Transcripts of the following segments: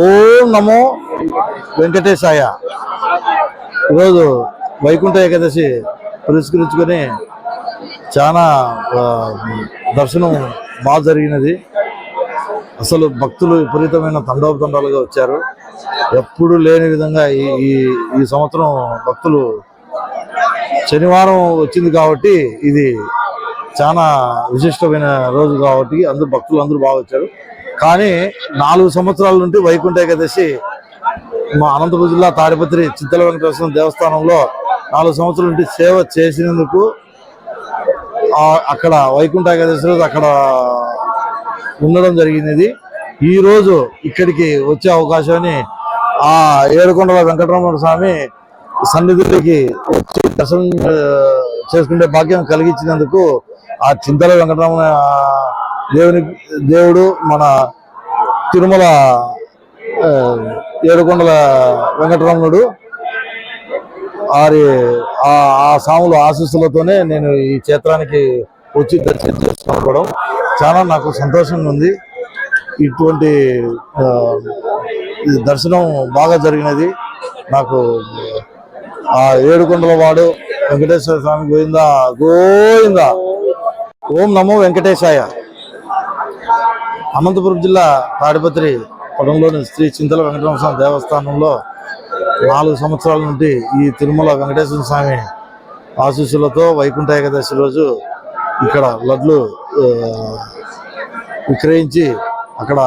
ఓం నమో వెంకటేశాయ. ఈరోజు వైకుంఠ ఏకాదశి పురస్కరించుకొని చాలా దర్శనం బాగా జరిగినది. అసలు భక్తులు విపరీతమైన తండోపతండాలుగా వచ్చారు. ఎప్పుడు లేని విధంగా ఈ సంవత్సరం భక్తులు శనివారం వచ్చింది కాబట్టి ఇది చాలా విశిష్టమైన రోజు కాబట్టి భక్తులు అందరూ బాగా వచ్చారు. కానీ 4 సంవత్సరాల నుండి వైకుంఠ ఏకాదశి మా అనంతపురం జిల్లా తాడిపత్రి చింతల వెంకటేశ్వర దేవస్థానంలో 4 సంవత్సరాల నుండి సేవ చేసినందుకు అక్కడ వైకుంఠ ఏకాదశి రోజు అక్కడ ఉండడం జరిగినది. ఈ రోజు ఇక్కడికి వచ్చే అవకాశాన్ని ఆ ఏడుకొండల వెంకటరమణ స్వామి సన్నిధికి వచ్చి దర్శనం చేసుకునే భాగ్యం కలిగించినందుకు ఆ చింతల వెంకటరమణ దేవుడు మన తిరుమల ఏడుకొండల వెంకటరమణుడు ఆ సాముల ఆశీస్సులతోనే నేను ఈ క్షేత్రానికి వచ్చి దర్శనం చేసుకోవడం చాలా నాకు సంతోషంగా ఉంది. ఇటువంటి దర్శనం బాగా జరిగినది. నాకు ఆ ఏడుకొండల వాడు వెంకటేశ్వర స్వామి గోవిందా గోవిందా. ఓం నమో వెంకటేశాయ. అనంతపురం జిల్లా తాడిపత్రి పొలంలోని శ్రీ చింతల వెంకటరమణ స్వామి దేవస్థానంలో 4 సంవత్సరాల నుండి ఈ తిరుమల వెంకటేశ్వర స్వామి ఆశీస్సులతో వైకుంఠ ఏకాదశి రోజు ఇక్కడ లడ్లు విక్రయించి అక్కడ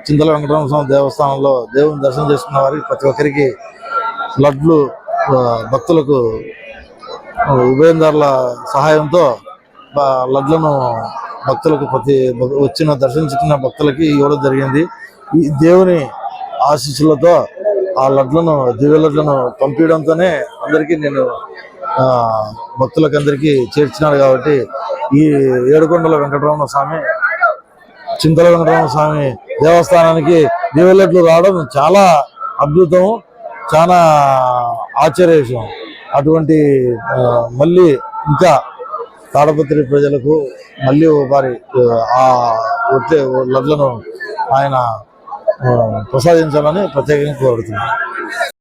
చింతల వెంకటరమణ స్వామి దేవస్థానంలో దేవుని దర్శనం చేసుకున్న వారికి ప్రతి ఒక్కరికి లడ్లు భక్తులకు ఉభయందారుల సహాయంతో లడ్లను భక్తులకు దర్శించుకున్న భక్తులకి ఇవ్వడం జరిగింది. ఈ దేవుని ఆశీస్సులతో ఆ లడ్లను దివ్య లడ్లను పంపించడంతోనే అందరికీ నేను భక్తులకు అందరికీ చేర్చినాడు. కాబట్టి ఈ ఏడుకొండల వెంకటరమణ స్వామి చింతల వెంకటరమణ స్వామి దేవస్థానానికి దివ్య లడ్లు రావడం చాలా అద్భుతం, చాలా ఆశ్చర్య విషయం. అటువంటి మళ్ళీ ఇంకా తాడపత్రి ప్రజలకు మళ్ళీ వారి ఆ వచ్చే లడ్లను ఆయన ప్రసాదించాలని ప్రత్యేకంగా కోరుతున్నాను.